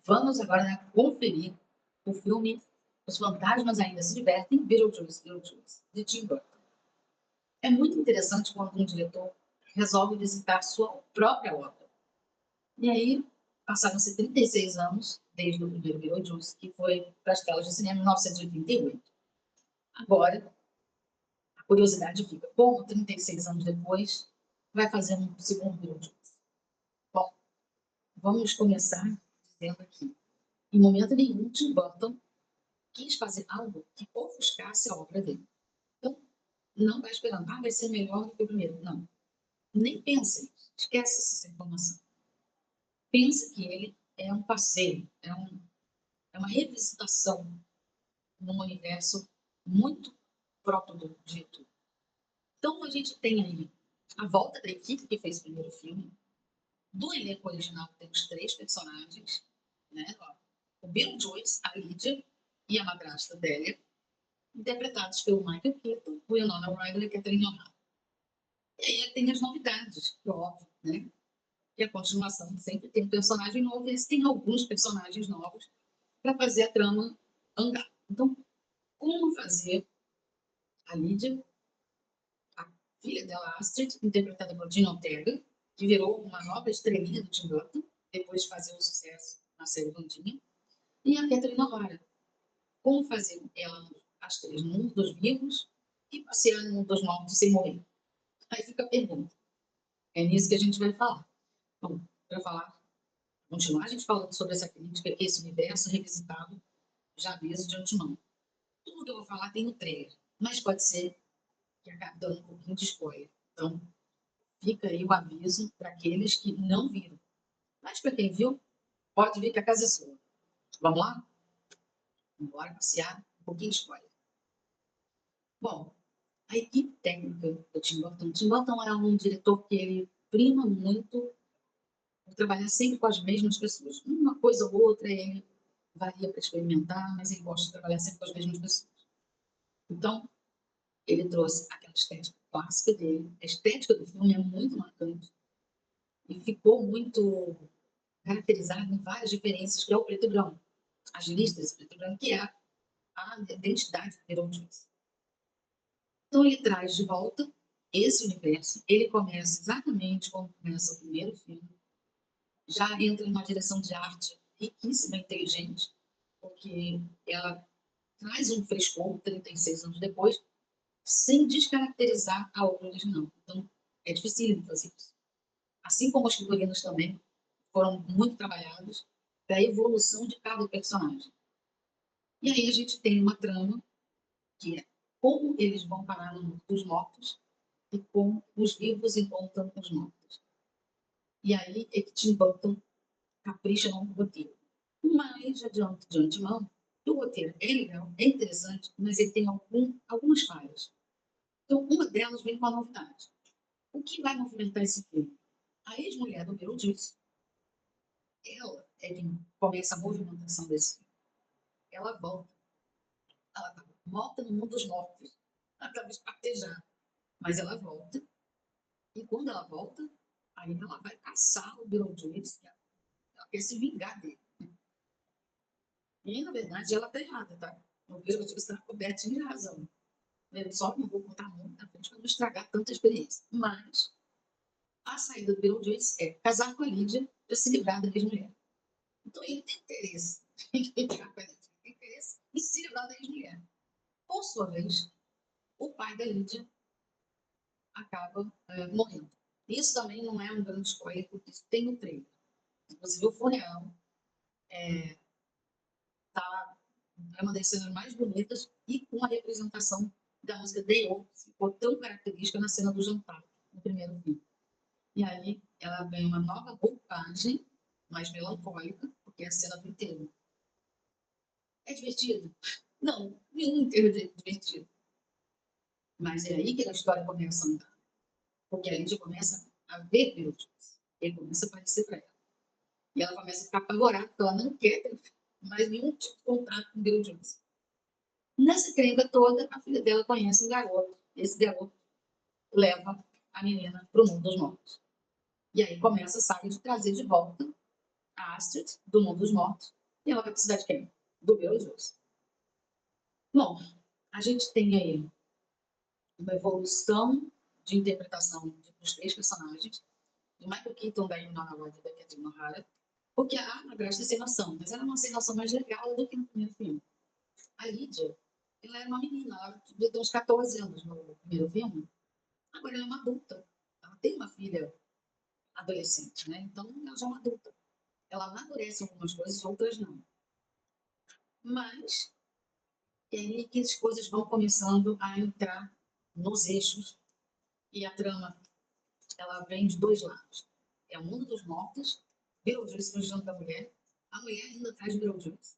Vamos agora, né, conferir o filme Os Fantasmas Ainda Se Divertem, Beetlejuice, Beetlejuice, de Tim Burton. É muito interessante quando um diretor resolve visitar sua própria obra. E aí, passaram-se 36 anos desde o primeiro Beetlejuice, que foi para as telas de cinema em 1988. Agora, a curiosidade fica, como 36 anos depois, vai fazer um segundo Beetlejuice? Bom, vamos começar dizendo aqui, em momento nenhum, Tim Burton quis fazer algo que ofuscasse a obra dele. Então, não vai esperando, vai ser melhor do que o primeiro. Não, nem pense, esquece essa informação. Pense que ele é um passeio, é uma revisitação num universo muito próprio do dito. Então, a gente tem aí a volta da equipe que fez o primeiro filme, do elenco original temos três personagens, né? O Beetlejuice, a Lydia e a madrasta Delia, interpretados pelo Michael Keaton, o Winona Ryder e a Catherine O'Hara. E aí tem as novidades, óbvio, né? Que a continuação sempre tem um personagem novo, e tem alguns personagens novos para fazer a trama andar. Então, como fazer a Lídia, a filha dela, Astrid, interpretada por Gina Ortega, que virou uma nova estrelinha do Tim Burton, depois de fazer um sucesso na série Vandinha, e a Catherine O'Hara. Como fazer ela, as três, no mundo dos vivos e passear no mundo dos mortos sem morrer? Aí fica a pergunta. É nisso que a gente vai falar. Bom, para falar, continuar a gente falando sobre essa crítica, esse universo revisitado, já aviso de antemão. Tudo que eu vou falar tem no trailer, mas pode ser que acabe dando um pouquinho de spoiler. Então, fica aí o aviso para aqueles que não viram. Mas para quem viu, pode ver que a casa é sua. Vamos lá? Bora passear um pouquinho de spoiler. Bom, a equipe técnica do Tim Burton. Tim Burton é um diretor que ele prima muito por trabalhar sempre com as mesmas pessoas. Uma coisa ou outra ele varia para experimentar, mas ele gosta de trabalhar sempre com as mesmas pessoas. Então, ele trouxe aquela estética clássica dele. A estética do filme é muito marcante e ficou muito caracterizada em várias diferenças, que é o preto e branco. As listas preto e branco, que é a identidade do Beetlejuice. Então, ele traz de volta esse universo. Ele começa exatamente como começa o primeiro filme. Já entra em uma direção de arte riquíssima, inteligente, porque ela traz um frescor 36 anos depois, sem descaracterizar a obra original. Então, é difícil fazer isso. Assim como os figurinos também foram muito trabalhados para a evolução de cada personagem. E aí a gente tem uma trama que é como eles vão parar no mundo dos mortos e como os vivos encontram os mortos. E aí é que Tim Burton capricha no roteiro. Mas, já adianto de antemão, o roteiro é legal, é interessante, mas ele tem algumas falhas. Então, uma delas vem com a novidade. O que vai movimentar esse filme? A ex-mulher do Beetlejuice, ela é quem começa a movimentação desse filme. Ela volta. Ela está morta no mundo dos mortos. Ela estava espartejada. Mas ela volta. E quando ela volta, aí ela vai caçar o Beetlejuice. Ela quer se vingar dele. E, na verdade, ela está errada, tá? O Beetlejuice está cobertinho de razão. Eu só não vou contar muito na frente para não estragar tanta experiência. Mas a saída do Beetlejuice é casar com a Lídia para se livrar da ex-mulher. Então ele tem interesse em ficar com a Lídia. Tem interesse em se livrar da ex-mulher. Por sua vez, o pai da Lídia acaba morrendo. Isso também não é um grande spoiler, porque isso tem no trailer. Inclusive, o funeral tá, é uma das cenas mais bonitas e com a representação da música Day O, que ficou tão característica na cena do jantar, no primeiro filme. E aí ela ganha uma nova roupagem, mais melancólica, porque é a cena do enterro. É divertido? Não, nenhum enterro é divertido. Mas é aí que a história começa a andar. Porque a Lídia começa a ver Beetlejuice. Ele começa a aparecer para ela. E ela começa a ficar apavorada, porque ela não quer ter mais nenhum tipo de contato com Beetlejuice. Nessa crenca toda, a filha dela conhece um garoto. Esse garoto leva a menina para o mundo dos mortos. E aí começa a saga de trazer de volta a Astrid, do mundo dos mortos, e ela vai precisar de quem? Do Beetlejuice. Bom, a gente tem aí uma evolução de interpretação dos três personagens, do Michael Keaton, da Winona Ryder e da Catherine O'Hara, porque a madrasta é sem noção, mas ela é uma sem noção mais legal do que no primeiro filme. A Lídia, ela era uma menina, ela devia ter uns 14 anos no primeiro filme, agora ela é uma adulta. Ela tem uma filha adolescente, né? Então ela já é uma adulta. Ela amadurece algumas coisas, outras não. Mas é aí que as coisas vão começando a entrar nos eixos e a trama ela vem de dois lados. É o mundo dos mortos, Beetlejuice fugindo da mulher, a mulher ainda atrás de Beetlejuice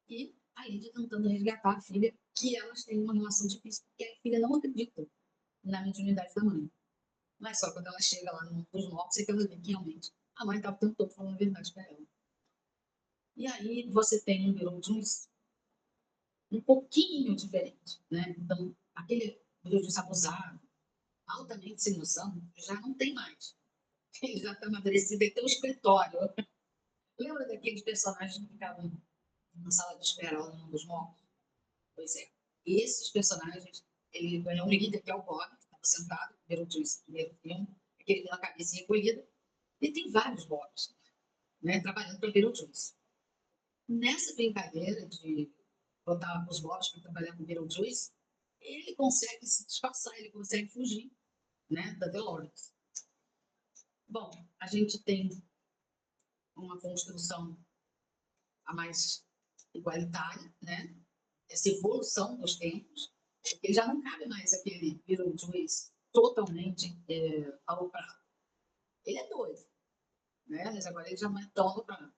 e a Lídia tentando resgatar a filha, que elas têm uma relação difícil, porque a filha não acredita na mediunidade da mãe. Mas só quando ela chega lá no mundo dos mortos é que ela vê que realmente a mãe estava o tempo todo falando a verdade para ela. E aí você tem um Beetlejuice um pouquinho diferente, né? Então, aquele Beetlejuice abusado, altamente sem noção, já não tem mais. Ele já está amadurecido, ele tem um escritório. Lembra daqueles personagens que ficavam na sala de espera lá no mundo dos mortos? Pois é. E esses personagens, ele ganhou um líder, que é o Bob, que estava sentado, Beetlejuice, no primeiro filme, aquele com a cabecinha encolhida, e tem vários Bobs, né, trabalhando para Beetlejuice. Nessa brincadeira de botar os Bobs para trabalhar com Beetlejuice, ele consegue se disfarçar, ele consegue fugir, né, da Dolores. Bom, a gente tem uma construção a mais igualitária, né? Essa evolução dos tempos, porque já não cabe mais aquele Beetlejuice totalmente aloprado. Ele é doido, né? Mas agora ele já não é tão aloprado.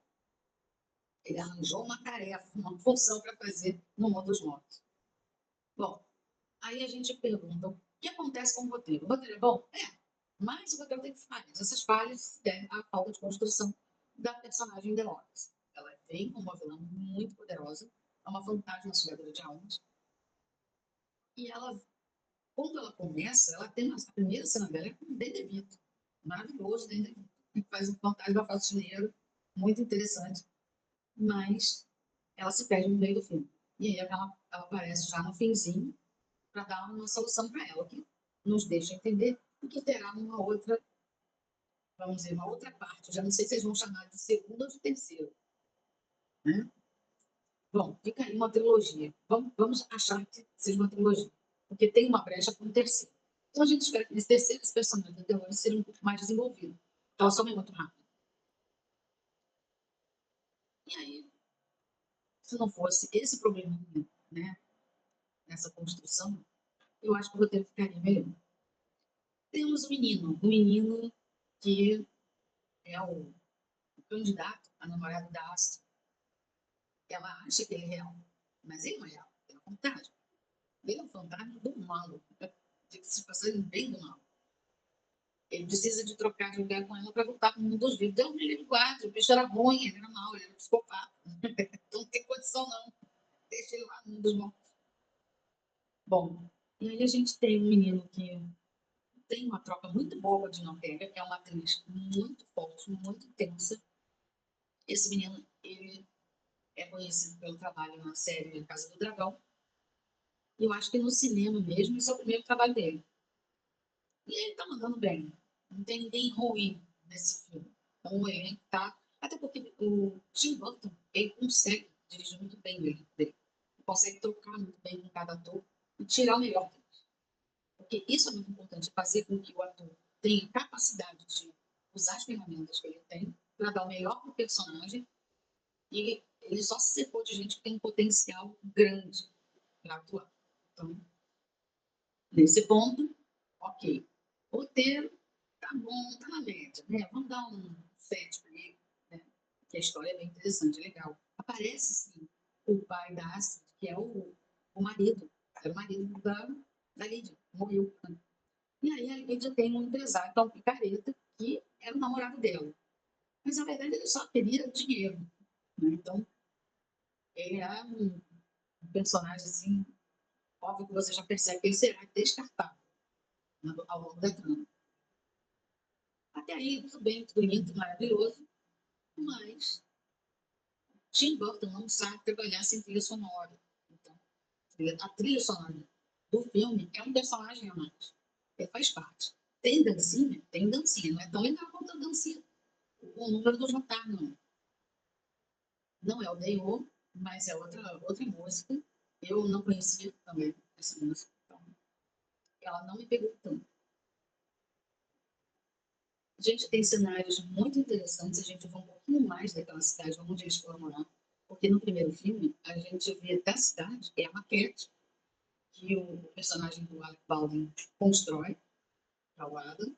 Ele arranjou uma tarefa, uma função para fazer no mundo dos mortos. Bom, aí a gente pergunta, o que acontece com o roteiro? O roteiro é bom? É, mas o roteiro tem falhas. Essas falhas se devem à falta de construção da personagem Dolores. Ela vem como uma vilã muito poderosa, é uma fantasma sugadora de almas, e ela, quando ela começa, ela tem a primeira cena dela é com o Danny DeVito, maravilhoso Danny DeVito, que faz um fantasma faxineiro, muito interessante, mas ela se perde no meio do filme. E aí ela aparece já no finzinho para dar uma solução para ela, que nos deixa entender o que terá uma outra, vamos dizer, uma outra parte. Eu já não sei se eles vão chamar de segunda ou de terceira. Né? Bom, fica aí uma trilogia. Vamos achar que seja uma trilogia, porque tem uma brecha para um terceiro. Então a gente espera que nesse terceiro esse personagem da Delores seja um pouco mais desenvolvido. Então ela some muito rápido. E aí, se não fosse esse probleminha, né, nessa construção, eu acho que o roteiro ficaria melhor. Temos um menino que é o candidato a namorado da Astrid. Ela acha que ele é real, mas ele não é real, ele é um fantasma. Ele é um fantasma do mal, de que se passando bem do mal. Ele precisa de trocar de lugar com ela para voltar para o mundo dos vivos. Deus me livre, guarda, o bicho era ruim, ele era mau, ele era psicopata. Então não tem condição, não. Deixa ele lá no mundo dos mortos. Bom, e aí a gente tem um menino que tem uma troca muito boa de Norteca, é uma atriz muito forte, muito intensa. Esse menino, ele é conhecido pelo trabalho na série Casa do Dragão. E eu acho que no cinema mesmo, esse é o primeiro trabalho dele. E ele tá mandando bem. Não tem ninguém ruim nesse filme. Então, ele tá. Até porque o Tim Burton, ele consegue dirigir muito bem ele. Ele consegue trocar muito bem com cada ator e tirar o melhor deles. Porque isso é muito importante, fazer com que o ator tenha capacidade de usar as ferramentas que ele tem para dar o melhor para o personagem. E ele só se cercou de gente que tem um potencial grande para atuar. Então, nesse ponto, ok. Roteiro, tá bom, tá na média, né? Vamos dar um 7 para ele, né? Que a história é bem interessante, é legal. Aparece, sim, o pai da Astrid, que é o marido, é o marido da Lídia, morreu. Né? E aí a Lídia tem um empresário, que é um picareta, que era o namorado dela. Mas, na verdade, ele só queria dinheiro. Né? Então, ele é um personagem, assim, óbvio que você já percebe que ele será descartável, né, ao longo da trama. Até aí, tudo bem, tudo lindo, maravilhoso. mas Tim Burton não sabe trabalhar sem trilha sonora. Então, a trilha sonora do filme é um personagem a mais. Ele faz parte. Tem dancinha, não é tão legal quanto a dancinha. O número do jantar, não. Não é o Day-O, mas é outra música. Eu não conhecia também essa música. Então, ela não me pegou tanto. A gente tem cenários muito interessantes, a gente vê um pouquinho mais daquela cidade onde eles foram morar, porque no primeiro filme a gente vê da cidade, que é a maquete, que o personagem do Alec Baldwin constrói para o Adam.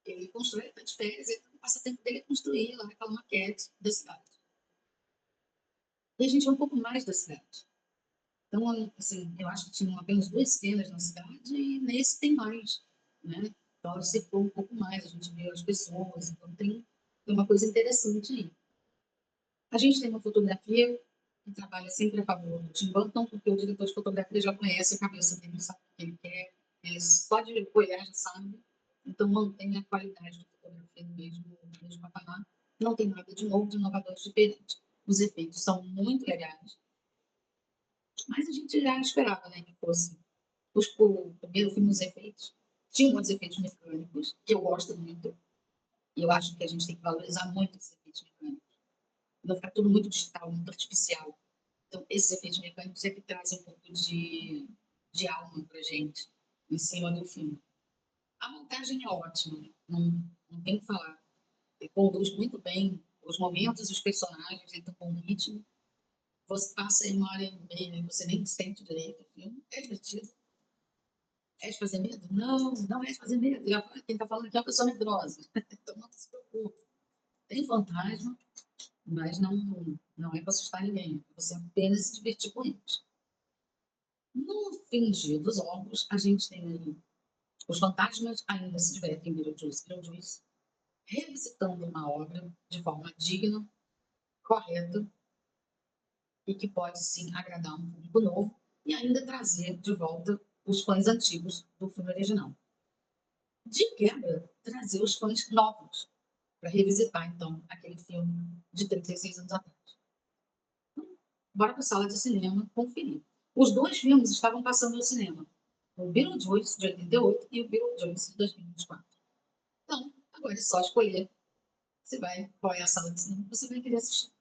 Ele constrói, está de férias, então o passatempo dele é construir lá aquela maquete da cidade. E a gente vê um pouco mais da cidade. Então, assim, eu acho que tinham apenas 2 cenas na cidade e nesse tem mais, né? Então, se for um pouco mais, a gente vê as pessoas, então tem uma coisa interessante aí. A gente tem uma fotografia que trabalha sempre a favor do Tim Burton, porque o diretor de fotografia já conhece a cabeça dele, sabe o que ele quer, ele só de olhar já sabe, então mantém a qualidade da fotografia no mesmo patamar. Não tem nada de novo, de inovador, diferente. Os efeitos são muito legais, mas a gente já esperava, né, que fosse. O primeiro filme, os efeitos, tinha muitos efeitos mecânicos, que eu gosto muito, e eu acho que a gente tem que valorizar muito esses efeitos mecânicos. Não ficar tudo muito digital, muito artificial. Então, esses efeitos mecânicos é que trazem um pouco de alma pra gente, em cima do filme. A montagem é ótima, não tem o que falar. Ele conduz muito bem os momentos, os personagens, entra com ritmo. Você passa aí 1 hora e meia, você nem sente direito o filme. É divertido. É de fazer medo? Não, não é de fazer medo. Quem está falando aqui é uma pessoa medrosa. Então não se preocupe. Tem fantasma, mas não é para assustar ninguém. Você apenas se divertir com eles. No fingir dos ovos, a gente tem aí os fantasmas ainda se divertem em Beetlejuice, revisitando uma obra de forma digna, correta e que pode sim agradar um público novo e ainda trazer de volta os fãs antigos do filme original. De quebra, trazer os fãs novos para revisitar, então, aquele filme de 36 anos atrás. Bora para a sala de cinema conferir. Os 2 filmes estavam passando no cinema. O Beetlejuice, de 88, e o Beetlejuice, de 2024. Então, agora é só escolher qual é a sala de cinema que você vai querer assistir.